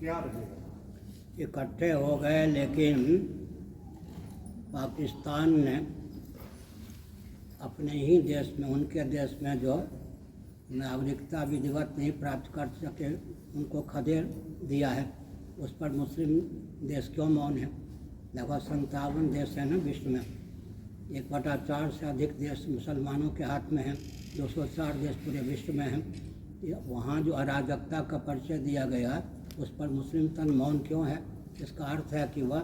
क्या रहेगा? इकट्ठे हो गए, लेकिन पाकिस्तान ने अपने ही देश में, उनके देश में जो नागरिकता विधिवत नहीं प्राप्त कर सके उनको खदेड़ दिया है। उस पर मुस्लिम देश क्यों मौन है? लगभग 57 देश हैं ना विश्व में, 1/4 से अधिक देश मुसलमानों के हाथ में हैं, 204 देश पूरे विश्व में हैं। वहाँ जो अराजकता का परिचय दिया गया उस पर मुस्लिम तन मौन क्यों है? इसका अर्थ है कि वह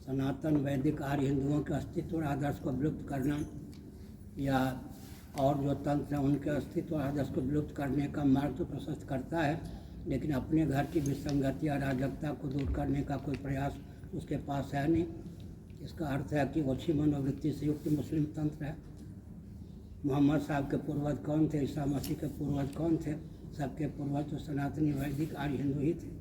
सनातन वैदिक आर्य हिंदुओं के अस्तित्व और आदर्श को विलुप्त करना या और जो तंत्र हैं उनके अस्तित्व और आदर्श को विलुप्त करने का मार्ग तो प्रशस्त करता है, लेकिन अपने घर की विसंगति अराजकता को दूर करने का कोई प्रयास उसके पास है नहीं। इसका अर्थ है कि ओछी मनोवृत्ति से युक्त मुस्लिम तंत्र है। मोहम्मद साहब के पूर्वज कौन थे? ईसा मसीह के पूर्वज कौन थे? सबके पूर्वज तो सनातनी वैदिक आर्य हिंदू ही थे।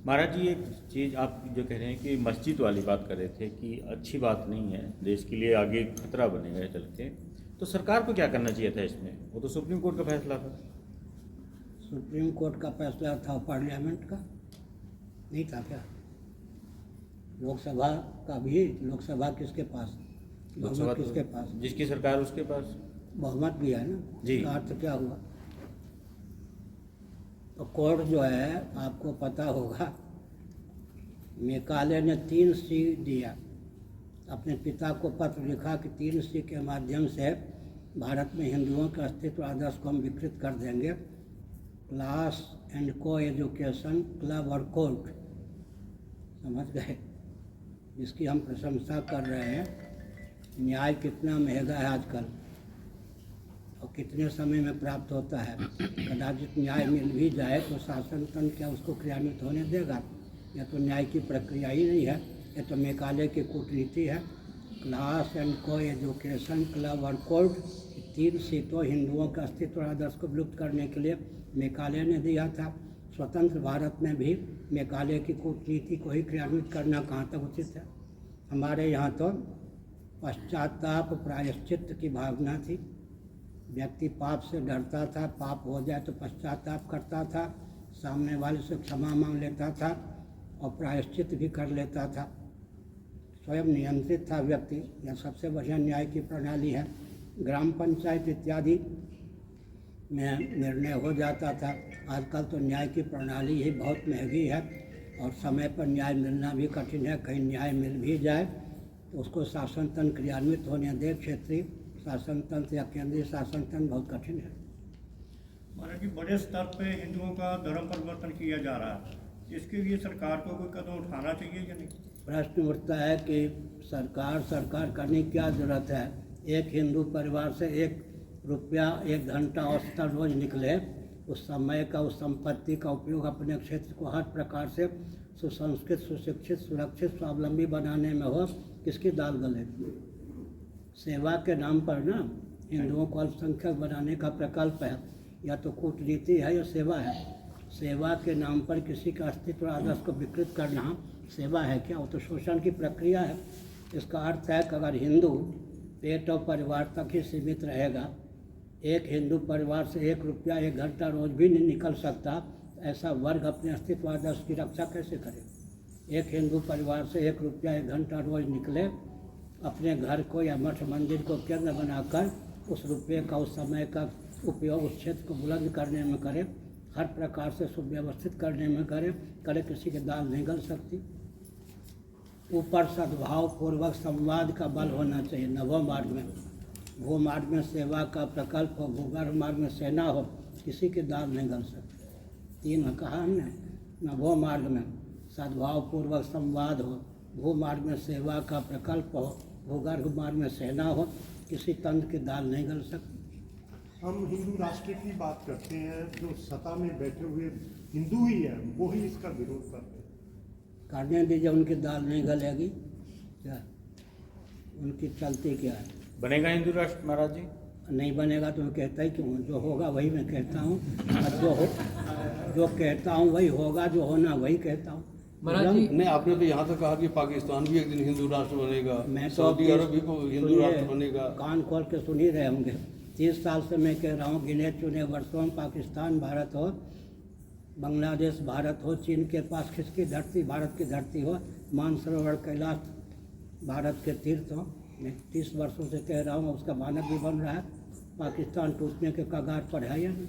महाराज जी, एक चीज़ आप जो कह रहे हैं कि मस्जिद वाली बात कर रहे थे कि अच्छी बात नहीं है, देश के लिए आगे खतरा बनेगा चल के, तो सरकार को क्या करना चाहिए था इसमें? वो तो सुप्रीम कोर्ट का फैसला था। सुप्रीम कोर्ट का फैसला था, पार्लियामेंट का नहीं था क्या? लोकसभा का भी, लोकसभा किसके पास? बहुमत किसके पास? जिसकी सरकार उसके पास बहुमत भी है ना जी। का अर्थ क्या हुआ? तो कोर्ट जो है, आपको पता होगा, मेकाले ने 3C दिया, अपने पिता को पत्र लिखा कि 3C के माध्यम से भारत में हिंदुओं के अस्तित्व आदर्श को हम विकृत कर देंगे। क्लास एंड को एजुकेशन, क्लब और कोर्ट, समझ गए, जिसकी हम प्रशंसा कर रहे हैं। न्याय कितना महंगा है आजकल और कितने समय में प्राप्त होता है। कदाचित न्याय मिल भी जाए तो शासन तंत्र क्या उसको क्रियान्वित होने देगा? या तो न्याय की प्रक्रिया ही नहीं है, या तो मेकाले की कूटनीति है। क्लास एंड को एजुकेशन, क्लब और कोर्ट, 3 सीटों हिंदुओं के अस्तित्व और आदर्श को विलुप्त करने के लिए मेकाले ने दिया था। स्वतंत्र भारत में भी मेकाले की कूटनीति को ही क्रियान्वित करना कहाँ तक उचित है? हमारे यहाँ तो पश्चाताप प्रायश्चित की भावना थी। व्यक्ति पाप से डरता था, पाप हो जाए तो पश्चाताप करता था, सामने वाले से क्षमा मांग लेता था और प्रायश्चित भी कर लेता था। स्वयं नियंत्रित था व्यक्ति। यह सबसे बढ़िया न्याय की प्रणाली है। ग्राम पंचायत इत्यादि में निर्णय हो जाता था। आजकल तो न्याय की प्रणाली ही बहुत महंगी है और समय पर न्याय मिलना भी कठिन है। कहीं न्याय मिल भी जाए तो उसको शासन तंत्र क्रियान्वित होने दे, क्षेत्रीय शासन तंत्र या केंद्रीय शासन तंत्र, बहुत कठिन है। माना कि बड़े स्तर पे हिंदुओं का धर्म परिवर्तन किया जा रहा है, इसके लिए सरकार को कोई कदम उठाना चाहिए या नहीं? प्रश्न उठता है कि सरकार करने की क्या ज़रूरत है? एक हिंदू परिवार से 1 रुपया 1 घंटा औसतन रोज निकले, उस समय का, उस संपत्ति का उपयोग अपने क्षेत्र को हर प्रकार से सुसंस्कृत, सुशिक्षित, सुरक्षित, स्वावलंबी बनाने में हो, किसकी दाल गले? सेवा के नाम पर ना हिंदुओं को अल्पसंख्यक बनाने का प्रकल्प है। या तो कूटनीति है या सेवा है। सेवा के नाम पर किसी का अस्तित्व और आदर्श को विकृत करना सेवा है क्या? वो तो शोषण की प्रक्रिया है। इसका अर्थ है कि अगर हिंदू पेट और परिवार तक ही सीमित रहेगा, एक हिंदू परिवार से 1 रुपया 1 घंटा रोज भी नहीं निकल सकता, ऐसा वर्ग अपने अस्तित्व आदर्श की रक्षा कैसे करे? एक हिंदू परिवार से 1 रुपया 1 घंटा रोज निकले, अपने घर को या मठ मंदिर को केंद्र बनाकर उस रुपये का, उस समय का उपयोग उस क्षेत्र को बुलंद करने में करे, हर प्रकार से सुव्यवस्थित करने में करे, किसी की दाल नहीं गल सकती। ऊपर सद्भाव पूर्वक संवाद का बल होना चाहिए। नवो मार्ग में, भू मार्ग में सेवा का प्रकल्प हो, भूगर्भ मार्ग में सेना हो, किसी की दाल नहीं गल सकती। 3 कहा हमने, नवो मार्ग में सद्भाव पूर्वक संवाद हो, भू मार्ग में सेवा का प्रकल्प हो, भूगर्भ मार्ग में सेना हो, किसी तंत्र की दाल नहीं गल सकती। हम हिंदू राष्ट्र की बात करते हैं, जो सत्ता में बैठे हुए हिंदू ही है वो ही इसका विरोध करते हैं। करने दीजिए, उनकी दाल नहीं गलेगी क्या? उनकी चलती क्या है? बनेगा हिंदू राष्ट्र महाराज जी? नहीं बनेगा तो मैं कहता ही क्यों? जो होगा वही मैं कहता हूँ, जो कहता हूँ वही होगा, जो होना वही कहता हूँ। नहीं, आपने तो यहाँ तक कहा कि पाकिस्तान भी एक दिन हिंदू राष्ट्र बनेगा, मैं तो सऊदी अरब भी हिंदू राष्ट्र बनेगा। कान खोल के सुन ही रहे होंगे। 30 साल से मैं कह रहा हूँ, गिने चुने वर्षों में पाकिस्तान, भारत हो बांग्लादेश भारत हो, चीन के पास किसकी धरती भारत की धरती हो, मानसरोवर कैलाश भारत के तीर्थ हो। मैं 30 वर्षों से कह रहा हूँ, उसका मानक भी बन रहा है। पाकिस्तान टूटने के कगार पर है या नहीं?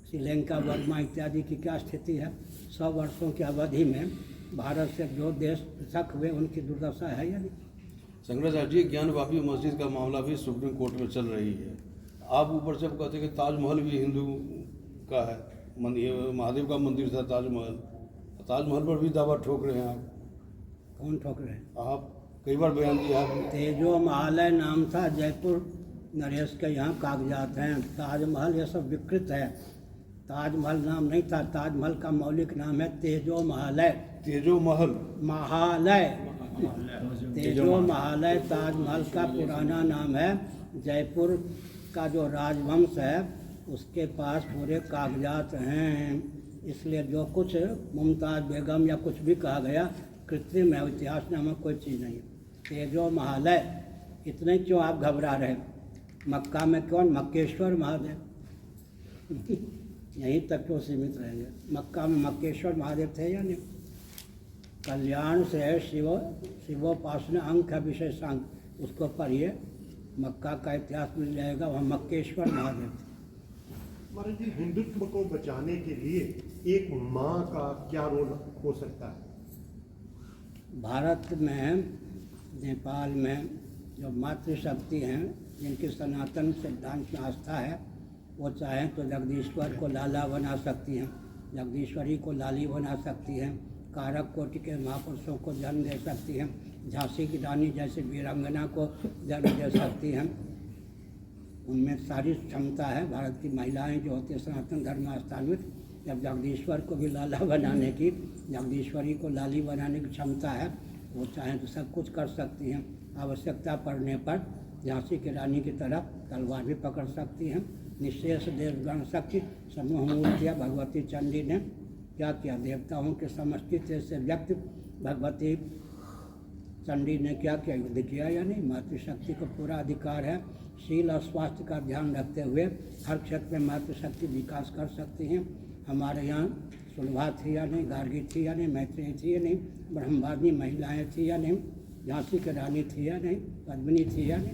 श्रीलंका, बर्मा इत्यादि की क्या स्थिति है? 100 वर्षों की अवधि में भारत से जो देश पृथक हुए उनकी दुर्दशा है या नहीं? शंकराचार्य जी, ज्ञानवापी मस्जिद का मामला भी सुप्रीम कोर्ट में चल रही है। आप ऊपर से कहते हैं कि ताजमहल भी हिंदू का है, महादेव का मंदिर था ताजमहल। ताजमहल पर भी दावा ठोक रहे हैं आप। कौन ठोक रहे हैं? आप कई बार बयान दिया आपने। तेजो महालय नाम था, जयपुर नरेश के यहाँ कागजात हैं। ताजमहल ये सब विकृत है। ताजमहल नाम नहीं था, ताजमहल का मौलिक नाम है तेजो महालय। तेजो महल महालय, तेजो महालय ताजमहल का पुराना नाम है। जयपुर का जो राजवंश है उसके पास पूरे कागजात हैं। इसलिए जो कुछ मुमताज़ बेगम या कुछ भी कहा गया कृत्रिम है, इतिहास नामक कोई चीज़ नहीं है। तेजो महालय, इतने क्यों आप घबरा रहे? मक्का में कौन? मक्केश्वर महादेव यहीं तक क्यों सीमित रहेंगे? मक्का में मक्केश्वर महादेव थे या नहीं? कल्याण से शिवोपासना अंक है विशेषांक, उसको पढ़िए, मक्का का इतिहास मिल जाएगा, वहाँ मक्केश्वर महादेव थे। महाराज जी, हिंदुत्व को बचाने के लिए एक माँ का क्या रोल हो सकता है? भारत में, नेपाल में जो मातृशक्ति हैं, जिनकी सनातन सिद्धांत में आस्था है, वो चाहें तो जगदीश्वर को लाला बना सकती हैं, जगदीश्वरी को लाली बना सकती हैं, कारक कोटि के महापुरुषों को जन्म दे सकती हैं, झांसी की रानी जैसे वीरांगना को जन्म दे सकती हैं। उनमें सारी क्षमता है। भारत की महिलाएं जो होती हैं सनातन धर्म आस्थान्वित, जब जगदीश्वर को भी लाला बनाने की, जगदीश्वरी को लाली बनाने की क्षमता है, वो चाहें तो सब कुछ कर सकती हैं। आवश्यकता पड़ने पर झांसी की रानी की तरह तलवार भी पकड़ सकती हैं। निशेष देवगण शक्ति समूह मूर्तियाँ भगवती चंडी ने क्या किया? देवताओं के समष्टि से व्यक्त भगवती चंडी ने क्या किया? युद्ध किया या नहीं? मातृशक्ति को पूरा अधिकार है। शील और स्वास्थ्य का ध्यान रखते हुए हर क्षेत्र में मातृशक्ति विकास कर सकती हैं। हमारे यहाँ सुलभा थी या नहीं? गार्गी थी या नहीं? मैत्रेयी थी या नहीं? ब्रह्मवादी महिलाएं थी या नहीं? झांसी की रानी थी या नहीं? पद्मिनी थी या नहीं?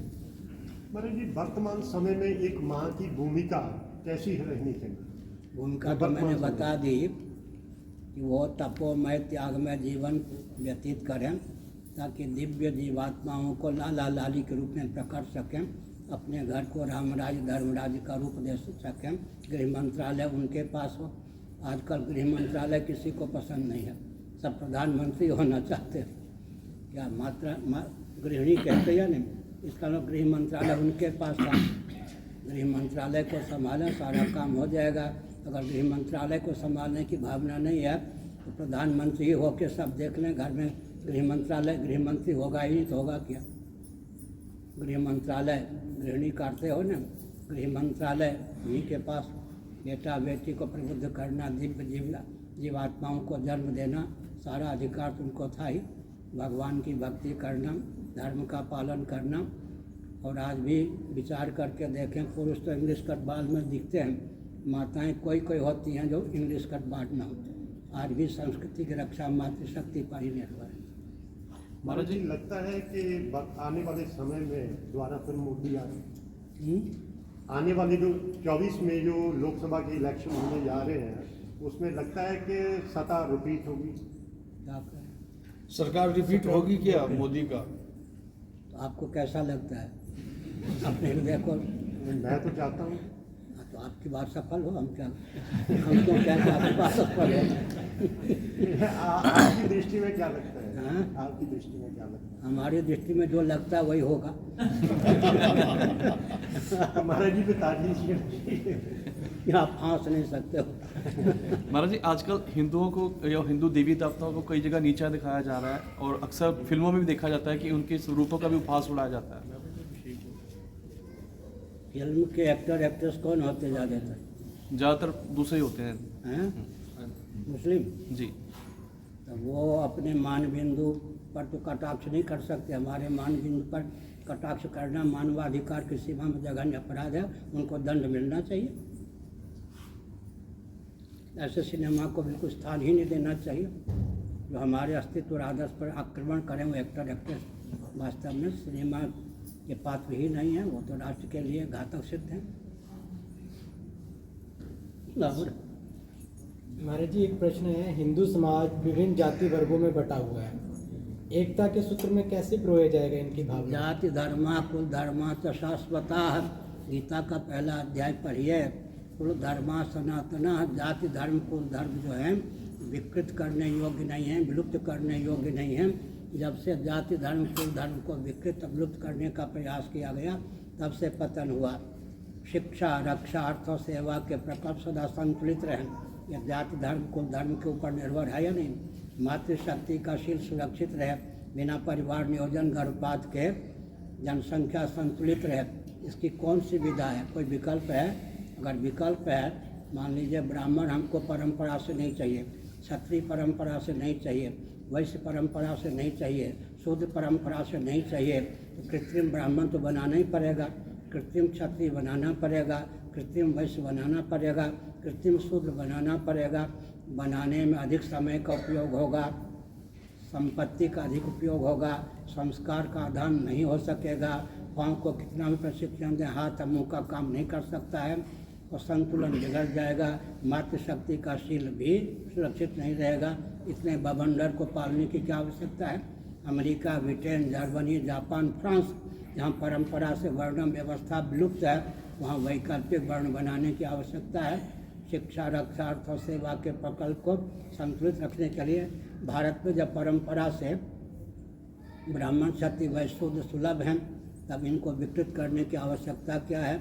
महाराज जी, वर्तमान समय में एक माँ की भूमिका कैसी रहनी चाहिए? भूमिका तो मैंने बता दी कि वो तपोमय त्यागमय जीवन व्यतीत करें ताकि दिव्य जीवात्माओं को लाला लाली के रूप में प्रकट सकें, अपने घर को रामराज धर्मराज का रूप दे सकें। गृह मंत्रालय उनके पास हो। आजकल गृह मंत्रालय किसी को पसंद नहीं है, सब प्रधानमंत्री होना चाहते हैं। क्या गृहिणी कहते या नहीं? इसका मतलब गृह मंत्रालय उनके पास है। गृह मंत्रालय को संभालें, सारा काम हो जाएगा। अगर गृह मंत्रालय को संभालने की भावना नहीं है तो प्रधानमंत्री होकर सब देख लें, घर में गृह मंत्रालय, गृह मंत्री होगा ही नहीं तो होगा क्या? गृह मंत्रालय गृहिणी करते हो ना, गृह मंत्रालय उन्हीं के पास। बेटा बेटी को प्रबुद्ध करना, दिव्य जीवात्माओं को जन्म देना, सारा अधिकार तुमको था ही। भगवान की भक्ति करना, धर्म का पालन करना। और आज भी विचार करके देखें, पुरुष तो इंग्लिश कट बाल में दिखते हैं, माताएं कोई कोई होती हैं जो इंग्लिश कट बाट ना हो। आज भी संस्कृति की रक्षा मातृशक्ति पर ही निर्भर है। महाराज जी, लगता है कि आने वाले समय में दोबारा फिर मोदी आए। आने वाले जो 24 में जो लोकसभा के इलेक्शन होने जा रहे हैं, उसमें लगता है कि सत्ता रिपीट होगी। क्या करें? सरकार रिपीट होगी क्या मोदी का? तो आपको कैसा लगता है? अपने हृदय को। मैं तो चाहता हूँ। तो आपकी बात सफल हो, हम क्या, हम क्यों कहते आपकी बात सफल है? आपकी दृष्टि में क्या लगता है? हाँ? आपकी दृष्टि में क्या लगता है? हमारी दृष्टि में जो लगता है वही होगा। महाराज जी पे तारीफ आप हंस नहीं सकते हो। महाराज जी, आजकल हिंदुओं को या हिंदू देवी देवताओं को कई जगह नीचा दिखाया जा रहा है और अक्सर फिल्मों में भी देखा जाता है कि उनके स्वरूपों का भी उपहास उड़ाया जाता है। फिल्म के एक्टर एक्ट्रेस कौन होते ज़्यादातर? ज़्यादातर दूसरे ही होते हैं। हैं? मुस्लिम। जी। तो वो अपने मान बिंदु पर तो कटाक्ष नहीं कर सकते। हमारे मान बिंदु पर कटाक्ष करना मानवाधिकार की सीमा में जघन्य अपराध है, उनको दंड मिलना चाहिए। ऐसे सिनेमा को बिल्कुल स्थान ही नहीं देना चाहिए। जो हमारे अस्तित्व और आदर्श पर आक्रमण करें वो एक्टर एक्ट्रेस वास्तव में सिनेमा के पात्र ही नहीं हैं, वो तो राष्ट्र के लिए घातक सिद्ध हैं। और महाराज जी एक प्रश्न है, हिंदू समाज विभिन्न जाति वर्गों में बटा हुआ है, एकता के सूत्र में कैसे पिरोया जाएगा इनकी भावना? जाति धर्मा कुल धर्मा च शाश्वता, गीता का पहला अध्याय पढ़िए। कुल धर्मा सनातना, जाति धर्म कुल धर्म जो है विकृत करने योग्य नहीं है, विलुप्त करने योग्य नहीं है। जब से जाति धर्म कुल धर्म को विकृत विलुप्त करने का प्रयास किया गया तब से पतन हुआ। शिक्षा रक्षा अर्थ और सेवा के प्रकल्प सदा संतुलित रहें, यह जाति धर्म कुल धर्म के ऊपर निर्भर है या नहीं। मातृशक्ति का शील सुरक्षित रहे, बिना परिवार नियोजन गर्भपात के जनसंख्या संतुलित रहे, इसकी कौन सी विधा है? कोई विकल्प है? अगर विकल्प है, मान लीजिए ब्राह्मण हमको परंपरा से नहीं चाहिए, क्षत्रिय परंपरा से नहीं चाहिए, वैश्य परंपरा से नहीं चाहिए, शूद्र परंपरा से नहीं चाहिए, तो कृत्रिम ब्राह्मण तो बनाना ही पड़ेगा, कृत्रिम क्षत्रिय बनाना पड़ेगा, कृत्रिम वैश्य बनाना पड़ेगा, कृत्रिम शूद्र बनाना पड़ेगा। बनाने में अधिक समय का उपयोग होगा, संपत्ति का अधिक उपयोग होगा, संस्कार का आदान नहीं हो सकेगा, पाँव को कितना भी प्रशिक्षण दें हाथ और मुँह का काम नहीं कर सकता है, और संतुलन बिगड़ जाएगा। मातृशक्ति का शील भी सुरक्षित नहीं रहेगा। इतने बवंडर को पालने की क्या आवश्यकता है? America, Britain, Germany, Japan, France, जहाँ परंपरा से वर्ण व्यवस्था विलुप्त है, वहाँ वैकल्पिक वर्ण बनाने की आवश्यकता है। शिक्षा रक्षा अर्थ और सेवा के प्रकल्प को संतुलित रखने के लिए भारत में जब परंपरा से ब्राह्मण क्षत्रिय वैश्य शूद्र सुलभ हैं, तब इनको विकृत करने की आवश्यकता क्या है?